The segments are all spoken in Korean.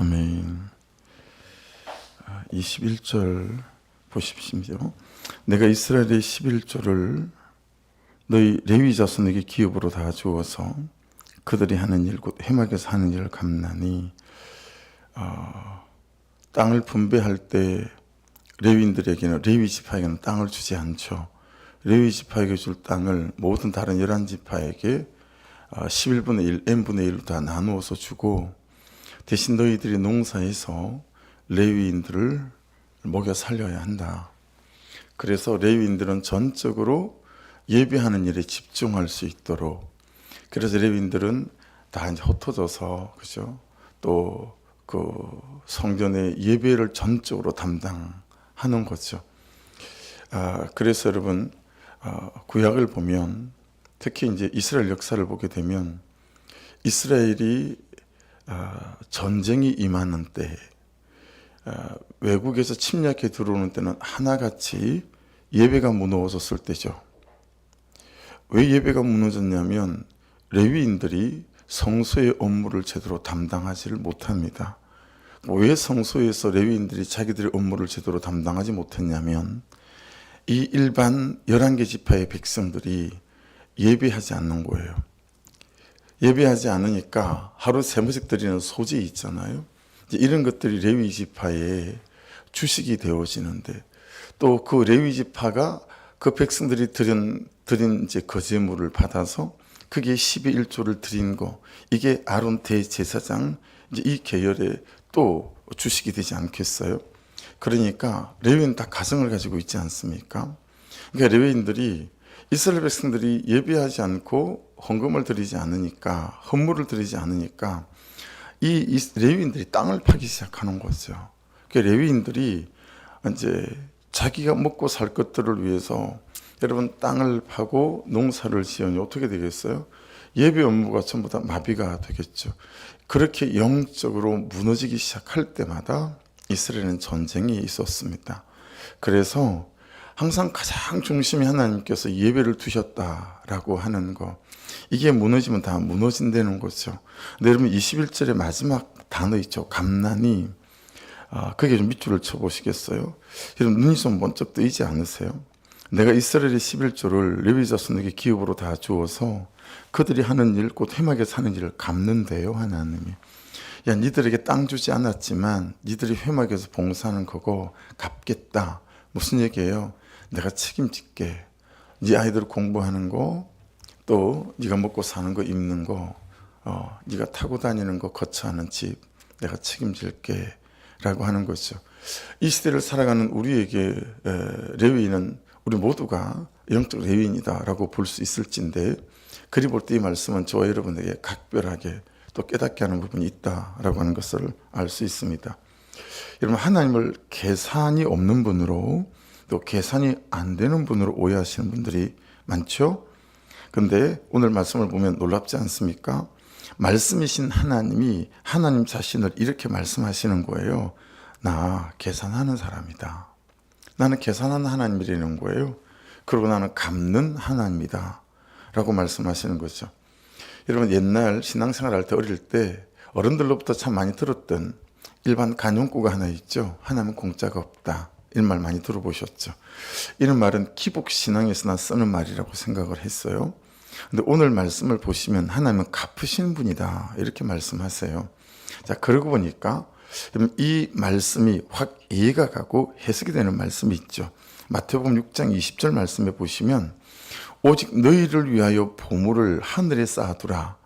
아멘. 21절 보십시오. 내가 이스라엘의 11조를 너희 레위 자손에게 기업으로 다 주어서 그들이 하는 일 곧 회막에서 하는 일을 갚나니. 땅을 분배할 때 레위인들에게는, 레위 지파에게는 땅을 주지 않죠. 레위 지파에게 줄 땅을 모든 다른 11지파에게 11분의 1, n분의 1로 다 나누어서 주고, 대신 너희들이 농사에서 레위인들을 먹여 살려야 한다. 그래서 레위인들은 전적으로 예배하는 일에 집중할 수 있도록, 그래서 레위인들은 다 이제 흩어져서, 그죠? 또 그 성전의 예배를 전적으로 담당하는 거죠. 그래서 여러분, 구약을 보면, 특히 이제 이스라엘 역사를 보게 되면, 이스라엘이 전쟁이 임하는 때, 외국에서 침략해 들어오는 때는 하나같이 예배가 무너졌을 때죠. 왜 예배가 무너졌냐면 레위인들이 성소의 업무를 제대로 담당하지를 못합니다. 왜 성소에서 레위인들이 자기들의 업무를 제대로 담당하지 못했냐면, 이 일반 11개 지파의 백성들이 예배하지 않는 거예요. 예배하지 않으니까 하루 3번씩 드리는 소제 있잖아요. 이런 것들이 레위 지파의 주식이 되어지는데, 또 그 레위 지파가 그 백성들이 드린 이제 거제물을 받아서 그게 12일조를 드린 거, 이게 아론 대제사장 이제 이 계열의 또 주식이 되지 않겠어요? 그러니까 레위인 다 가정을 가지고 있지 않습니까? 그러니까 레위인들이, 이스라엘 백성들이 예배하지 않고 헌금을 드리지 않으니까, 헌물을 드리지 않으니까 이 레위인들이 땅을 파기 시작하는 거죠. 그러니까 레위인들이 이제 자기가 먹고 살 것들을 위해서, 여러분, 땅을 파고 농사를 지으니 어떻게 되겠어요? 예배 업무가 전부 다 마비가 되겠죠. 그렇게 영적으로 무너지기 시작할 때마다 이스라엘은 전쟁이 있었습니다. 그래서 항상 가장 중심에 하나님께서 예배를 두셨다라고 하는 거, 이게 무너지면 다 무너진다는 거죠. 근데 여러분, 21절의 마지막 단어 있죠. 갚나니. 그게 좀 밑줄을 쳐보시겠어요? 여러분, 눈이 좀 번쩍 뜨이지 않으세요? 내가 이스라엘의 11조를 레위 자손에게 기업으로 다 주어서 그들이 하는 일, 곧 회막에서 하는 일을 갚는데요, 하나님이. 야, 니들에게 땅 주지 않았지만 니들이 회막에서 봉사하는 거고 갚겠다. 무슨 얘기예요? 내가 책임질게. 네 아이들 공부하는 거, 또 네가 먹고 사는 거, 입는 거, 네가 타고 다니는 거, 거처하는 집, 내가 책임질게 라고 하는 거죠. 이 시대를 살아가는 우리에게 레위인은, 우리 모두가 영적 레위인이다 라고 볼 수 있을진데, 그리 볼 때 이 말씀은 저와 여러분에게 각별하게 또 깨닫게 하는 부분이 있다라고 하는 것을 알 수 있습니다. 여러분, 하나님을 계산이 없는 분으로, 또 계산이 안 되는 분으로 오해하시는 분들이 많죠. 그런데 오늘 말씀을 보면 놀랍지 않습니까? 말씀이신 하나님이 하나님 자신을 이렇게 말씀하시는 거예요. 나 계산하는 사람이다. 나는 계산하는 하나님이라는 거예요. 그리고 나는 갚는 하나님이다 라고 말씀하시는 거죠. 여러분, 옛날 신앙생활 할 때, 어릴 때 어른들로부터 참 많이 들었던 일반 간용구가 하나 있죠. 하나님은 공짜가 없다. 이런 말 많이 들어보셨죠. 이런 말은 기복신앙에서나 쓰는 말이라고 생각을 했어요. 근데 오늘 말씀을 보시면 하나님은 갚으시는 분이다 이렇게 말씀하세요. 자, 그러고 보니까 이 말씀이 확 이해가 가고 해석이 되는 말씀이 있죠. 마태복음 6장 20절 말씀에 보시면, 오직 너희를 위하여 보물을 하늘에 쌓아두라.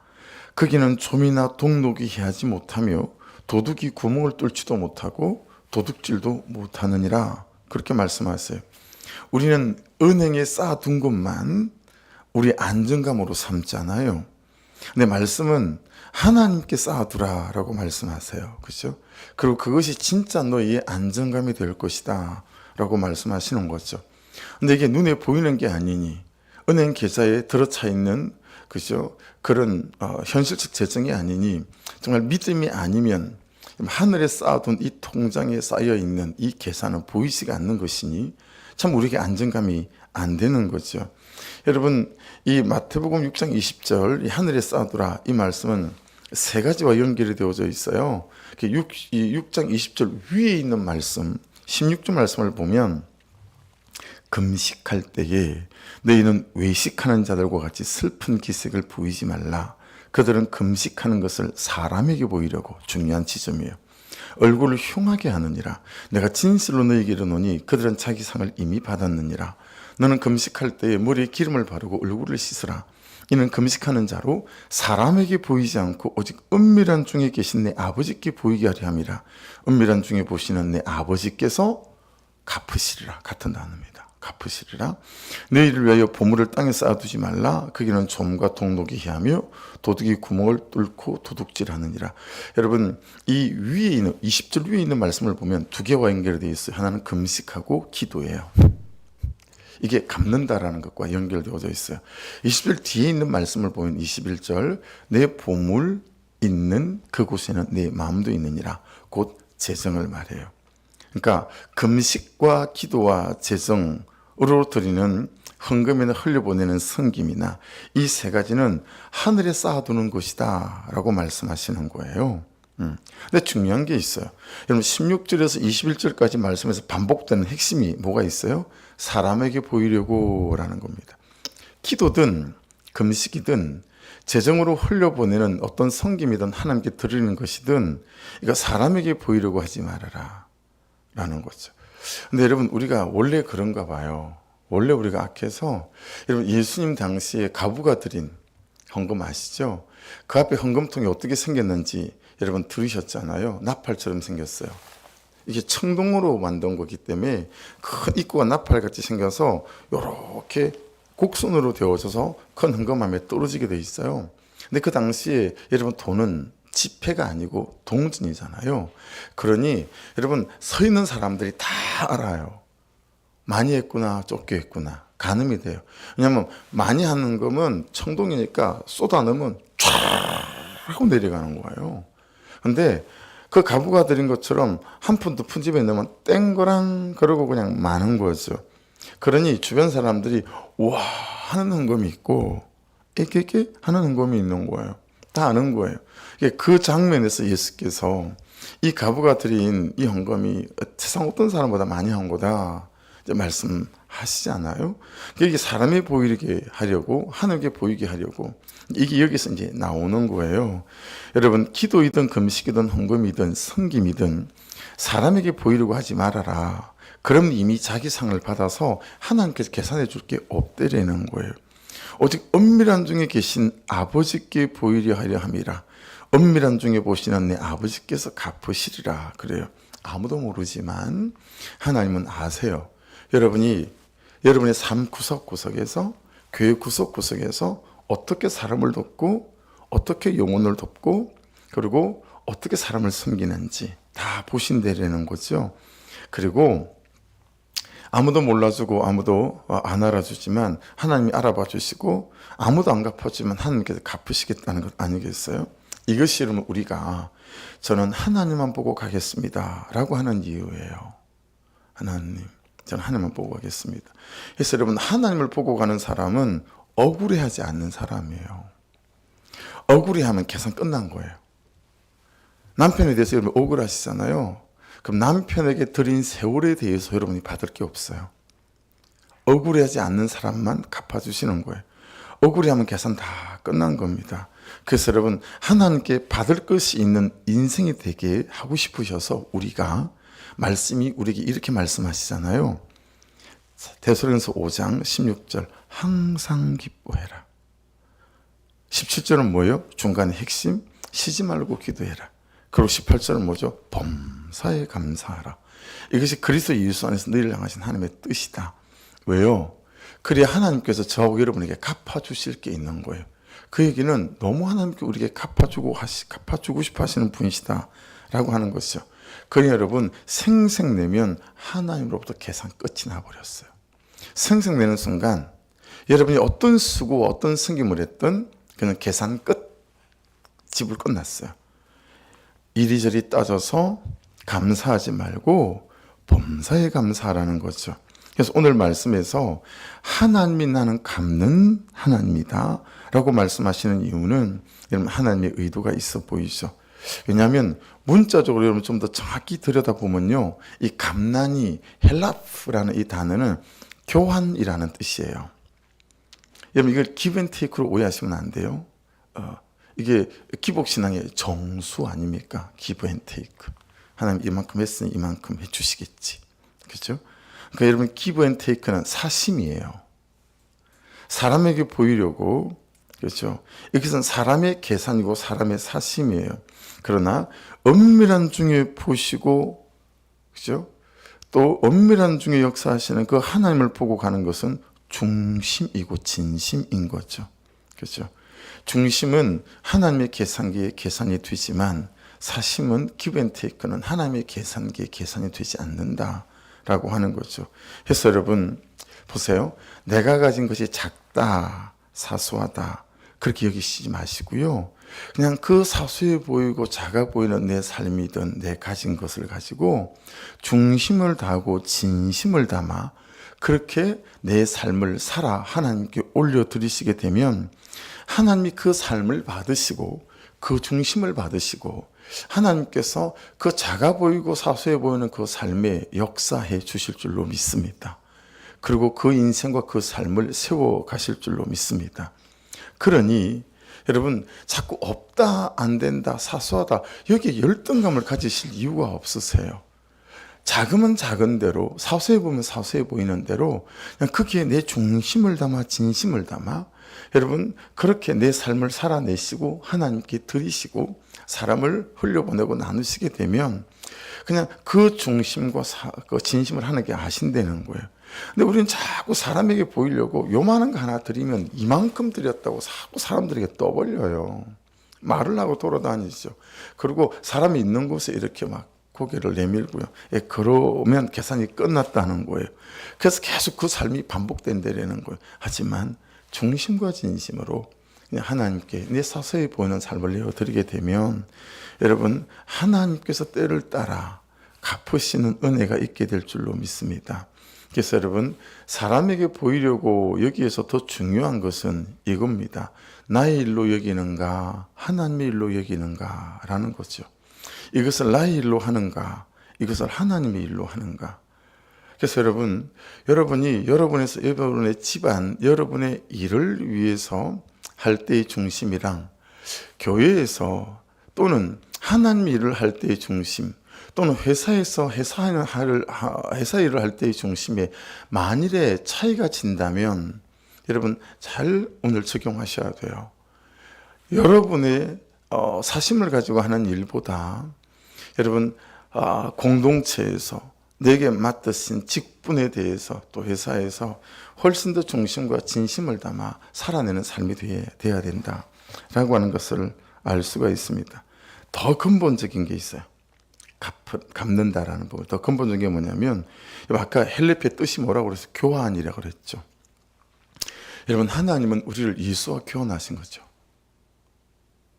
거기는 좀이나 동록이 해하지 못하며 도둑이 구멍을 뚫지도 못하고 도둑질도 못하느니라. 그렇게 말씀하세요. 우리는 은행에 쌓아둔 것만 우리 안정감으로 삼잖아요. 근데 말씀은 하나님께 쌓아두라라고 말씀하세요. 그렇죠? 그리고 그것이 진짜 너희의 안정감이 될 것이다 라고 말씀하시는 거죠. 근데 이게 눈에 보이는 게 아니니, 은행 계좌에 들어차 있는, 그죠? 그런 현실적 재정이 아니니, 정말 믿음이 아니면 하늘에 쌓아둔 이 통장에 쌓여 있는 이 계산은 보이지가 않는 것이니 참 우리에게 안정감이 안 되는 거죠. 여러분, 이 마태복음 6장 20절 이 하늘에 쌓아두라, 이 말씀은 세 가지와 연결이 되어져 있어요. 6장 20절 위에 있는 말씀, 16절 말씀을 보면 금식할 때에 너희는 외식하는 자들과 같이 슬픈 기색을 보이지 말라. 그들은 금식하는 것을 사람에게 보이려고, 중요한 지점이에요. 얼굴을 흉하게 하느니라. 내가 진실로 너희에게 이르노니 그들은 자기 상을 이미 받았느니라. 너는 금식할 때에 머리에 기름을 바르고 얼굴을 씻으라. 이는 금식하는 자로 사람에게 보이지 않고 오직 은밀한 중에 계신 내 아버지께 보이게 하려 함이라. 은밀한 중에 보시는 내 아버지께서 갚으시리라. 같은 단어입니다. 갚으시리라. 너희를 위하여 보물을 땅에 쌓아두지 말라. 거기는 좀과 동록이 해하며 도둑이 구멍을 뚫고 도둑질하느니라. 여러분, 이 위에 있는 20절 위에 있는 말씀을 보면 두 개와 연결되어 있어요. 하나는 금식하고 기도예요. 이게 갚는다라는 것과 연결되어져 있어요. 20절 뒤에 있는 말씀을 보면 21절 내 보물 있는 그곳에는 내 마음도 있느니라. 곧 재정을 말해요. 그러니까 금식과 기도와 재정으로 드리는 헌금이나 흘려보내는 섬김이나 이 세 가지는 하늘에 쌓아두는 것이다 라고 말씀하시는 거예요. 근데 중요한 게 있어요. 여러분 16절에서 21절까지 말씀에서 반복되는 핵심이 뭐가 있어요? 사람에게 보이려고 라는 겁니다. 기도든 금식이든 재정으로 흘려보내는 어떤 섬김이든 하나님께 드리는 것이든 이거 사람에게 보이려고 하지 말아라 라는 거죠. 근데 여러분 우리가 원래 그런가 봐요. 원래 우리가 악해서, 여러분 예수님 당시에 과부가 드린 헌금 아시죠? 그 앞에 헌금통이 어떻게 생겼는지 여러분 들으셨잖아요. 나팔처럼 생겼어요. 이게 청동으로 만든 거기 때문에 큰 입구가 나팔같이 생겨서 이렇게 곡선으로 되어져서 큰 헌금함에 떨어지게 돼 있어요. 근데 그 당시에 여러분 돈은 지폐가 아니고 동전이잖아요. 그러니 여러분 서 있는 사람들이 다 알아요. 많이 했구나, 적게 했구나. 가늠이 돼요. 왜냐하면 많이 하는 거면 청동이니까 쏟아 넣으면 쫙 하고 내려가는 거예요. 근데 그 과부가 드린 것처럼 한 푼 두 푼 집에 넣으면 땡거랑 그러고 그냥 많은 거죠. 그러니 주변 사람들이 와 하는 헌금이 있고 이렇게 하는 헌금이 있는 거예요. 다 아는 거예요. 그 장면에서 예수께서 이 과부가 드린 이 헌금이 세상 어떤 사람보다 많이 한 거다 이제 말씀하시잖아요. 이게 사람이 보이게 하려고, 하늘게 보이게 하려고, 이게 여기서 이제 나오는 거예요. 여러분 기도이든 금식이든 헌금이든 섬김이든 사람에게 보이려고 하지 말아라. 그럼 이미 자기 상을 받아서 하나님께서 계산해 줄 게 없대라는 거예요. 오직 은밀한 중에 계신 아버지께 보이려 하려 함이라. 은밀한 중에 보시는 내 아버지께서 갚으시리라. 그래요. 아무도 모르지만 하나님은 아세요. 여러분의 삶 구석구석에서, 교회 구석구석에서 어떻게 사람을 돕고 어떻게 영혼을 돕고 그리고 어떻게 사람을 섬기는지 다 보신다라는 거죠. 그리고 아무도 몰라주고 아무도 안 알아주지만 하나님이 알아봐 주시고 아무도 안 갚아주면 하나님께서 갚으시겠다는 것 아니겠어요? 이것이 여러분 우리가 저는 하나님만 보고 가겠습니다 라고 하는 이유예요. 하나님, 저는 하나님만 보고 가겠습니다. 그래서 여러분 하나님을 보고 가는 사람은 억울해하지 않는 사람이에요. 억울해하면 계산 끝난 거예요. 남편에 대해서 여러분 억울하시잖아요. 그럼 남편에게 드린 세월에 대해서 여러분이 받을 게 없어요. 억울해하지 않는 사람만 갚아주시는 거예요. 억울해하면 계산 다 끝난 겁니다. 그래서 여러분 하나님께 받을 것이 있는 인생이 되게 하고 싶으셔서 우리가 말씀이 우리에게 이렇게 말씀하시잖아요. 데살로니가서 5장 16절 항상 기뻐해라. 17절은 뭐예요? 중간에 핵심 쉬지 말고 기도해라. 그리고 18절은 뭐죠? 범사에 감사하라. 이것이 그리스도 예수 안에서 너희를 향하신 하나님의 뜻이다. 왜요? 그래야 하나님께서 저하고 여러분에게 갚아주실 게 있는 거예요. 그 얘기는 너무 하나님께 우리에게 갚아주고 싶어 하시는 분이시다 라고 하는 것이죠. 그러니 여러분 생색내면 하나님으로부터 계산 끝이 나버렸어요. 생색내는 순간 여러분이 어떤 수고 어떤 섬김을 했든 그는 계산 끝, 지불 끝났어요. 이리저리 따져서 감사하지 말고 범사에 감사하라는 거죠. 그래서 오늘 말씀에서 하나님이 나는 갚는 하나님이다 라고 말씀하시는 이유는 여러분 하나님의 의도가 있어 보이죠. 왜냐하면 문자적으로 여러분 좀 더 정확히 들여다보면요, 이 갚난이 헬라프라는 이 단어는 교환이라는 뜻이에요. 여러분 이걸 기브앤테이크로 오해하시면 안 돼요. 이게 기복신앙의 정수 아닙니까? 기브앤테이크. 하나님 이만큼 했으니 이만큼 해주시겠지. 그렇죠? 그러니까 여러분 기브앤테이크는 사심이에요. 사람에게 보이려고, 그렇죠? 이것은 사람의 계산이고 사람의 사심이에요. 그러나 엄밀한 중에 보시고, 그렇죠? 또 엄밀한 중에 역사하시는 그 하나님을 보고 가는 것은 중심이고 진심인 거죠. 그렇죠? 중심은 하나님의 계산기에 계산이 되지만 사심은 기브앤테이크는 하나님의 계산기에 계산이 되지 않는다라고 하는 거죠. 그래서 여러분 보세요. 내가 가진 것이 작다, 사소하다 그렇게 여기시지 마시고요. 그냥 그 사소해 보이고 작아 보이는 내 삶이든 내 가진 것을 가지고 중심을 다하고 진심을 담아 그렇게 내 삶을 살아 하나님께 올려드리시게 되면 하나님이 그 삶을 받으시고 그 중심을 받으시고 하나님께서 그 작아 보이고 사소해 보이는 그 삶에 역사해 주실 줄로 믿습니다. 그리고 그 인생과 그 삶을 세워 가실 줄로 믿습니다. 그러니 여러분 자꾸 없다, 안 된다, 사소하다 여기에 열등감을 가지실 이유가 없으세요. 작으면 작은 대로, 사소해 보면 사소해 보이는 대로 그냥 거기에 내 중심을 담아 진심을 담아 여러분 그렇게 내 삶을 살아내시고 하나님께 드리시고 사람을 흘려보내고 나누시게 되면 그냥 그 중심과 그 진심을 하나님께 아신다는 거예요. 근데 우리는 자꾸 사람에게 보이려고 요만한 거 하나 드리면 이만큼 드렸다고 자꾸 사람들에게 떠벌려요. 말을 하고 돌아다니죠. 그리고 사람이 있는 곳에 이렇게 막 고개를 내밀고요. 그러면 계산이 끝났다는 거예요. 그래서 계속 그 삶이 반복된다는 거예요. 하지만 중심과 진심으로 그냥 하나님께 내 사소해 보이는 삶을 내어드리게 되면 여러분 하나님께서 때를 따라 갚으시는 은혜가 있게 될 줄로 믿습니다. 그래서 여러분 사람에게 보이려고 여기에서 더 중요한 것은 이겁니다. 나의 일로 여기는가 하나님의 일로 여기는가 라는 거죠. 이것을 나의 일로 하는가 이것을 하나님의 일로 하는가. 그래서 여러분이 여러분의 집안 여러분의 일을 위해서 할 때의 중심이랑 교회에서 또는 하나님의 일을 할 때의 중심 또는 회사에서 회사 일을 할 때의 중심에 만일에 차이가 진다면 여러분 잘 오늘 적용하셔야 돼요. 여러분의 사심을 가지고 하는 일보다 여러분 공동체에서 내게 맡으신 직분에 대해서 또 회사에서 훨씬 더 중심과 진심을 담아 살아내는 삶이 되어야 된다라고 하는 것을 알 수가 있습니다. 더 근본적인 게 있어요. 갚는다라는 부분. 더 근본적인 게 뭐냐면 아까 헬레피의 뜻이 뭐라고 그래서 교환이라고 그랬죠. 여러분 하나님은 우리를 예수와 교환하신 거죠.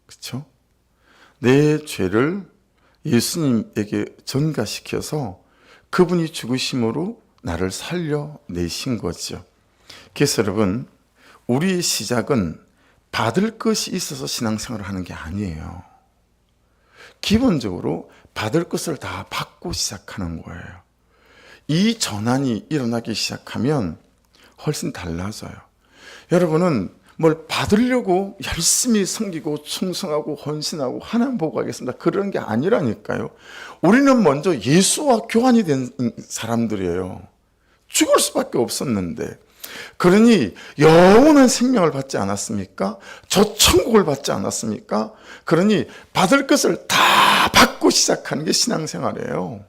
그렇죠? 내 죄를 예수님에게 전가시켜서 그분이 죽으심으로 나를 살려내신 거죠. 그래서 여러분 우리의 시작은 받을 것이 있어서 신앙생활을 하는 게 아니에요. 기본적으로 받을 것을 다 받고 시작하는 거예요. 이 전환이 일어나기 시작하면 훨씬 달라져요. 여러분은 뭘 받으려고 열심히 섬기고 충성하고 헌신하고 하나님 보고 가겠습니다. 그런 게 아니라니까요. 우리는 먼저 예수와 교환이 된 사람들이에요. 죽을 수밖에 없었는데. 그러니 영원한 생명을 받지 않았습니까? 저 천국을 받지 않았습니까? 그러니 받을 것을 다 받고 시작하는 게 신앙생활이에요.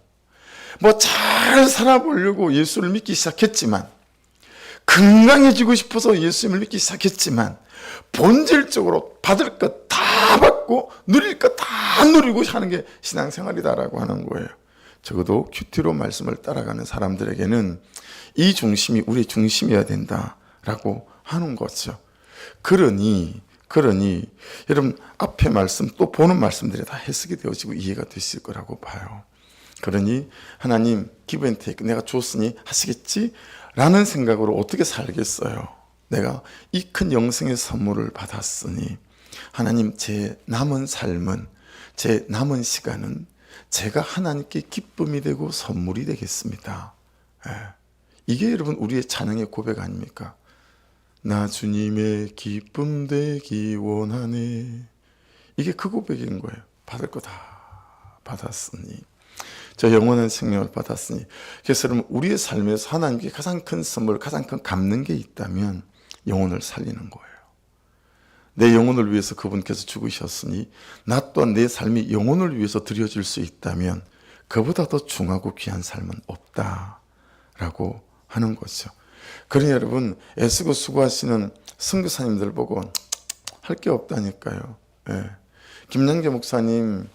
뭐 잘 살아보려고 예수를 믿기 시작했지만 건강해지고 싶어서 예수님을 믿기 시작했지만 본질적으로 받을 것 다 받고 누릴 것 다 누리고 하는 게 신앙생활이다라고 하는 거예요. 적어도 큐티로 말씀을 따라가는 사람들에게는 이 중심이 우리의 중심이어야 된다라고 하는 거죠. 그러니 여러분 앞에 말씀 또 보는 말씀들이 다 해석이 되어지고 이해가 되실 거라고 봐요. 그러니 하나님 기브 앤 테이크 내가 줬으니 하시겠지? 라는 생각으로 어떻게 살겠어요? 내가 이 큰 영생의 선물을 받았으니 하나님 제 남은 삶은 제 남은 시간은 제가 하나님께 기쁨이 되고 선물이 되겠습니다. 이게 여러분 우리의 찬양의 고백 아닙니까? 나 주님의 기쁨 되기 원하네. 이게 그 고백인 거예요. 받을 거 다 받았으니 저 영원한 생명을 받았으니. 그래서 여러분 우리의 삶에서 하나님께 가장 큰 선물, 가장 큰 갚는 게 있다면 영혼을 살리는 거예요. 내 영혼을 위해서 그분께서 죽으셨으니 나 또한 내 삶이 영혼을 위해서 드려질 수 있다면 그보다 더 중하고 귀한 삶은 없다라고 하는 거죠. 그러니 여러분 애쓰고 수고하시는 선교사님들 보고 할 게 없다니까요. 김양재 목사님의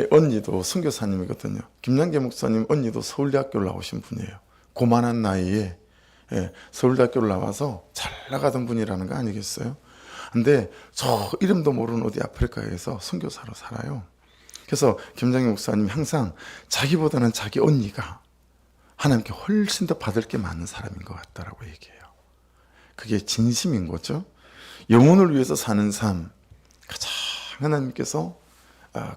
언니도 선교사님이거든요. 김양재 목사님 언니도 서울대학교를 나오신 분이에요. 고만한 나이에 서울대학교를 나와서 잘 나가던 분이라는 거 아니겠어요? 근데 저 이름도 모르는 어디 아프리카에서 선교사로 살아요. 그래서 김장희 목사님이 항상 자기보다는 자기 언니가 하나님께 훨씬 더 받을 게 많은 사람인 것 같다라고 얘기해요. 그게 진심인 거죠. 영혼을 위해서 사는 삶, 가장 하나님께서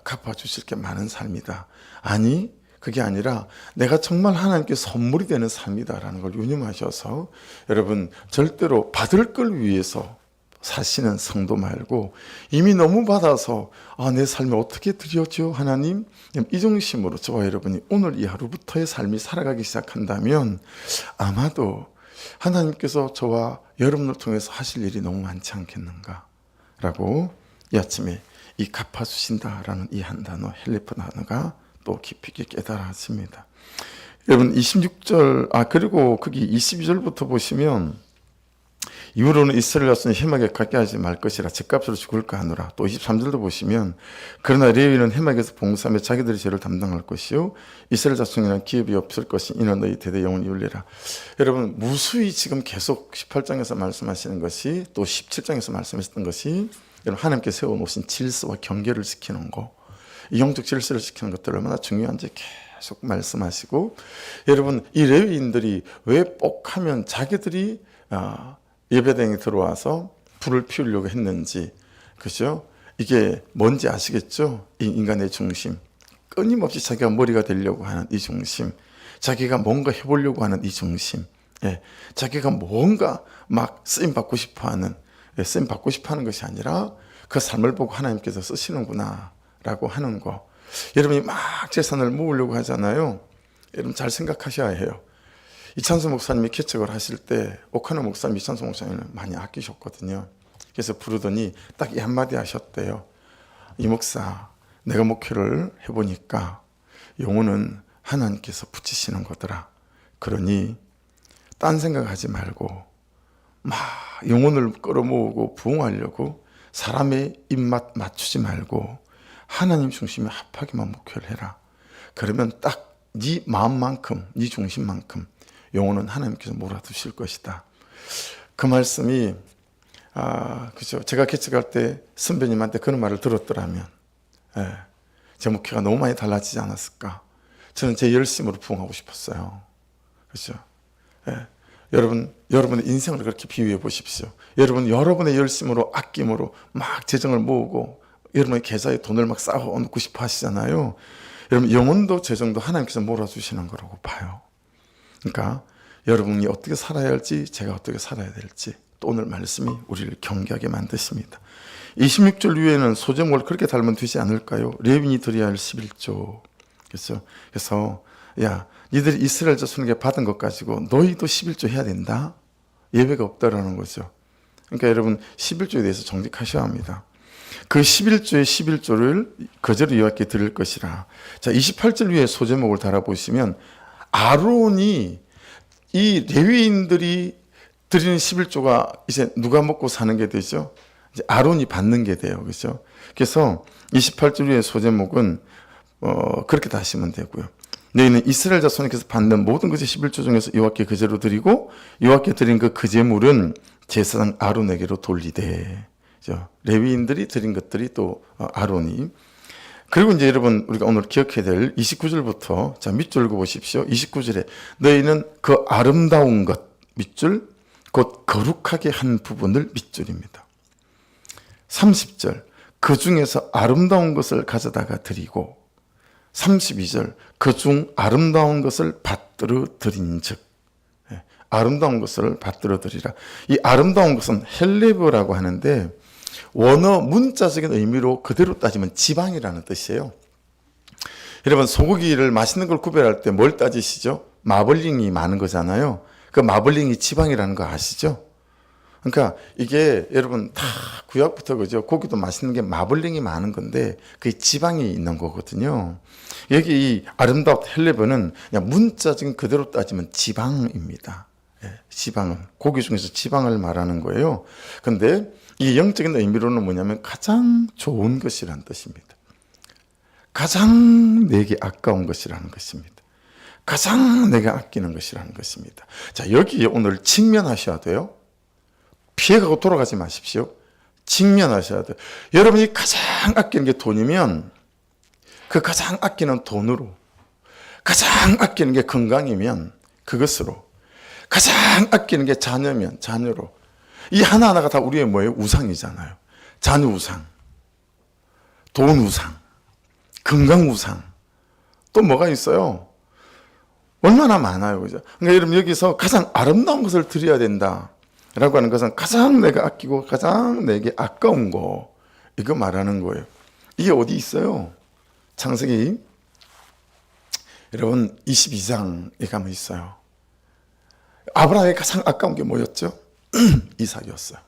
갚아주실 게 많은 삶이다. 아니, 그게 아니라 내가 정말 하나님께 선물이 되는 삶이다라는 걸 유념하셔서 여러분 절대로 받을 걸 위해서 사시는 성도 말고 이미 너무 받아서 내 삶에 어떻게 드려죠 하나님? 이 중심으로 저와 여러분이 오늘 이 하루부터의 삶이 살아가기 시작한다면 아마도 하나님께서 저와 여러분을 통해서 하실 일이 너무 많지 않겠는가 라고 이 아침에 이 갚아주신다라는 이 한 단어 헬리프 단어가 또 깊이 있게 깨달아집니다. 여러분 26절 그리고 거기 22절부터 보시면 이후로는 이스라엘 자손이 해막에 가게 하지 말 것이라 죗값으로 죽을까 하노라. 또 23절도 보시면 그러나 레위는 해막에서 봉사하며 자기들의 죄를 담당할 것이요 이스라엘 자손에는 기업이 없을 것이 이는 너희 대대 영원히 윤리라. 여러분 무수히 지금 계속 18장에서 말씀하시는 것이 또 17장에서 말씀하셨던 것이 여러분 하나님께 세워놓으신 질서와 경계를 지키는 거, 이 영적 질서를 지키는 것들 얼마나 중요한지 계속 말씀하시고 여러분 이 레위인들이 왜 뻑하면 자기들이 예배당에 들어와서 불을 피우려고 했는지, 그죠? 이게 뭔지 아시겠죠? 이 인간의 중심, 끊임없이 자기가 머리가 되려고 하는 이 중심, 자기가 뭔가 해보려고 하는 이 중심, 자기가 뭔가 막 쓰임 받고 싶어하는, 쓰임 받고 싶어하는 것이 아니라 그 삶을 보고 하나님께서 쓰시는구나라고 하는 거. 여러분이 막 재산을 모으려고 하잖아요. 여러분 잘 생각하셔야 해요. 이찬수 목사님이 개척을 하실 때 오카노 목사님, 이찬수 목사님을 많이 아끼셨거든요. 그래서 부르더니 딱 이 한마디 하셨대요. 이 목사, 내가 목회를 해보니까 영혼은 하나님께서 붙이시는 거더라. 그러니 딴 생각하지 말고 막 영혼을 끌어모으고 부흥하려고 사람의 입맛 맞추지 말고 하나님 중심에 합하게만 목회를 해라. 그러면 딱 네 마음만큼, 네 중심만큼 영혼은 하나님께서 몰아두실 것이다. 그 말씀이 그죠. 제가 개척할 때 선배님한테 그런 말을 들었더라면 제 목회가 너무 많이 달라지지 않았을까. 저는 제 열심으로 부응하고 싶었어요. 그죠. 여러분의 인생을 그렇게 비유해 보십시오. 여러분의 열심으로 아낌으로 막 재정을 모으고 여러분의 계좌에 돈을 막 쌓아 놓고 싶어 하시잖아요. 여러분 영혼도 재정도 하나님께서 몰아주시는 거라고 봐요. 그러니까 여러분이 어떻게 살아야 할지 제가 어떻게 살아야 될지 또 오늘 말씀이 우리를 경계하게 만드십니다. 26절 위에는 소제목을 그렇게 달면 되지 않을까요? 레위인이 드려야 할 11조. 그래서 야 니들이 이스라엘 자손에게 받은 것 가지고 너희도 11조 해야 된다? 예외가 없다라는 거죠. 그러니까 여러분 11조에 대해서 정직하셔야 합니다. 그 11조의 11조를 거저로 여호와께 드릴 것이라. 자 28절 위에 소제목을 달아보시면 아론이 이 레위인들이 드리는 11조가 이제 누가 먹고 사는 게 되죠? 이제 아론이 받는 게 돼요. 그렇죠? 그래서 28절 위에 소제목은 그렇게 다 하시면 되고요. 너희는 이스라엘 자손에게서 받는 모든 것의 11조 중에서 여호와께 거제로 드리고 여호와께 드린 그 거제물은 제사장 아론에게로 돌리되. 레위인들이 드린 것들이 또 아론이. 그리고 이제 여러분 우리가 오늘 기억해야 될 29절부터 자 밑줄 읽어보십시오. 29절에 너희는 그 아름다운 것 밑줄 곧 거룩하게 한 부분을 밑줄입니다. 30절 그 중에서 아름다운 것을 가져다가 드리고 32절 그 중 아름다운 것을 받들어 드린즉 아름다운 것을 받들어 드리라. 이 아름다운 것은 헬레브라고 하는데 원어 문자적인 의미로 그대로 따지면 지방이라는 뜻이에요. 여러분 소고기를 맛있는 걸 구별할 때 뭘 따지시죠? 마블링이 많은 거잖아요. 그 마블링이 지방이라는 거 아시죠? 그러니까 이게 여러분 다 구약부터 그죠? 고기도 맛있는 게 마블링이 많은 건데 그게 지방이 있는 거거든요. 여기 이 아름다운 헬레브는 그냥 문자적인 그대로 따지면 지방입니다. 지방은 고기 중에서 지방을 말하는 거예요. 근데 이 영적인 의미로는 뭐냐면 가장 좋은 것이라는 뜻입니다. 가장 내게 아까운 것이라는 것입니다. 가장 내가 아끼는 것이라는 것입니다. 자, 여기에 오늘 직면하셔야 돼요. 피해가고 돌아가지 마십시오. 직면하셔야 돼요. 여러분이 가장 아끼는 게 돈이면 그 가장 아끼는 돈으로, 가장 아끼는 게 건강이면 그것으로, 가장 아끼는 게 자녀면 자녀로, 이 하나하나가 다 우리의 뭐예요? 우상이잖아요. 자녀 우상, 돈 우상, 건강 우상, 또 뭐가 있어요? 얼마나 많아요. 그죠? 그러니까 여러분 여기서 가장 아름다운 것을 드려야 된다라고 하는 것은 가장 내가 아끼고 가장 내게 아까운 거, 이거 말하는 거예요. 이게 어디 있어요? 창세기 여러분 22장에 가면 있어요. 아브라함의 가장 아까운 게 뭐였죠? 이삭이었어요.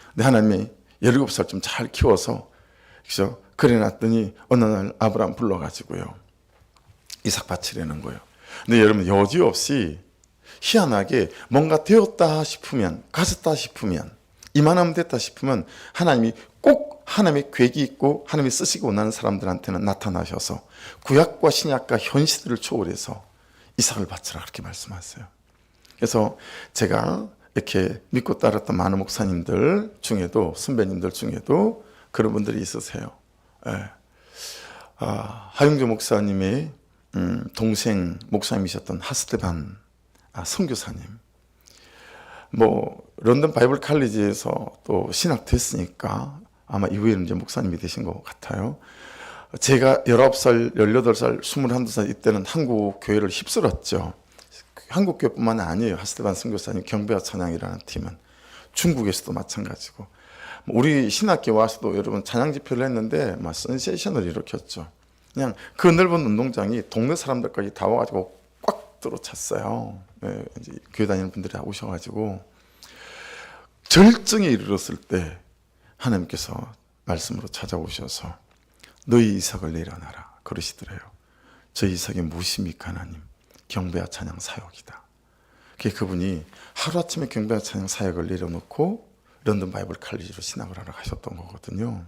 근데 하나님이 17살 좀 잘 키워서 그죠? 그래놨더니 어느 날 아브라함 불러가지고요 이삭 바치려는 거예요. 근데 여러분 여지없이 희한하게 뭔가 되었다 싶으면, 가졌다 싶으면, 이만하면 됐다 싶으면 하나님이 꼭 하나님의 계획이 있고 하나님이 쓰시고 원하는 사람들한테는 나타나셔서 구약과 신약과 현 시대를 초월해서 이삭을 바치라 그렇게 말씀하세요. 그래서 제가 이렇게 믿고 따랐던 많은 목사님들 중에도, 선배님들 중에도 그런 분들이 있으세요. 하용조 목사님의 동생 목사님이셨던 하스테반 선교사님, 뭐 런던 바이블 칼리지에서 또 신학 됐으니까 아마 이후에는 이제 목사님이 되신 것 같아요. 제가 19살, 18살, 21살 이때는 한국 교회를 휩쓸었죠. 한국 교회뿐만 아니에요. 하스테반 선교사님 경배와 찬양이라는 팀은 중국에서도 마찬가지고, 우리 신학교 와서도 여러분 찬양 집회를 했는데 막 센세이션을 일으켰죠. 그냥 그 넓은 운동장이 동네 사람들까지 다 와가지고 꽉 들어찼어요. 네, 이제 교회 다니는 분들이 다 오셔가지고 절정에 이르렀을 때 하나님께서 말씀으로 찾아오셔서 너희 이삭을 내려놔라 그러시더래요. 저 이삭이 무엇입니까 하나님? 경배와 찬양 사역이다. 그분이 하루아침에 경배와 찬양 사역을 내려놓고 런던 바이블 칼리지로 신학을 하러 가셨던 거거든요.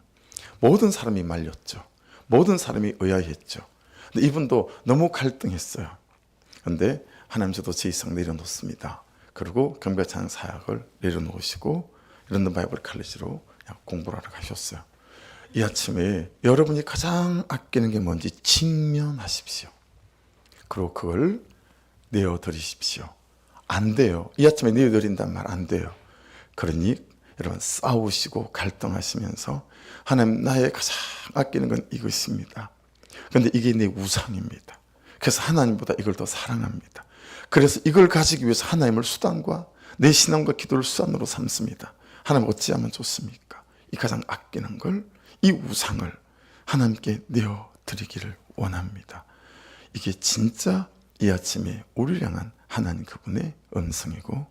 모든 사람이 말렸죠. 모든 사람이 의아했죠. 근데 이분도 너무 갈등했어요. 그런데 하나님 저도 제 이상 내려놓습니다. 그리고 경배와 찬양 사역을 내려놓으시고 런던 바이블 칼리지로 공부를 하러 가셨어요. 이 아침에 여러분이 가장 아끼는 게 뭔지 직면하십시오. 그리고 그걸 내어드리십시오. 안 돼요. 이 아침에 내어드린다는 말 안 돼요. 그러니 여러분 싸우시고 갈등하시면서 하나님 나의 가장 아끼는 건 이것입니다. 그런데 이게 내 우상입니다. 그래서 하나님보다 이걸 더 사랑합니다. 그래서 이걸 가지기 위해서 하나님을 수단과 내 신앙과 기도를 수단으로 삼습니다. 하나님 어찌하면 좋습니까? 이 가장 아끼는 걸, 이 우상을 하나님께 내어드리기를 원합니다. 이게 진짜 이 아침에 우리를 향한 하나님 그분의 음성이고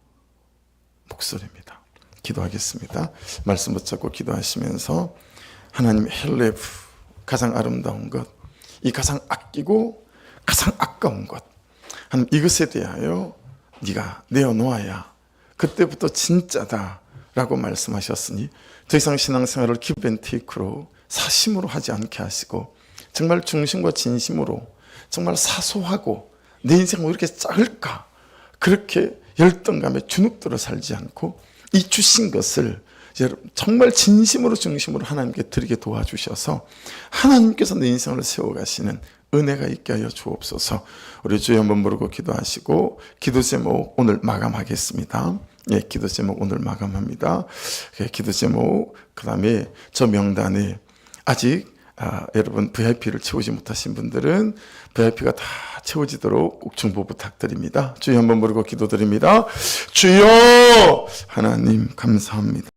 목소리입니다. 기도하겠습니다. 말씀 붙잡고 기도하시면서 하나님 헬레브, 가장 아름다운 것, 이 가장 아끼고 가장 아까운 것, 하나님 이것에 대하여 네가 내어놓아야 그때부터 진짜다 라고 말씀하셨으니 더 이상 신앙생활을 기브앤테이크로 사심으로 하지 않게 하시고 정말 중심과 진심으로 정말 사소하고 내 인생은 왜 이렇게 작을까 그렇게 열등감에 주눅들어 살지 않고 이 주신 것을 여러분 정말 진심으로 중심으로 하나님께 드리게 도와주셔서 하나님께서 내 인생을 세워가시는 은혜가 있게 하여 주옵소서. 우리 주여 한번 부르고 기도하시고 기도 제목 오늘 마감하겠습니다. 예, 기도 제목 오늘 마감합니다. 기도 제목, 그 다음에 저 명단에 아직 여러분 VIP를 채우지 못하신 분들은 VIP가 다 채워지도록 꼭 중보 부탁드립니다. 주여 한번 부르고 기도드립니다. 주여 하나님 감사합니다.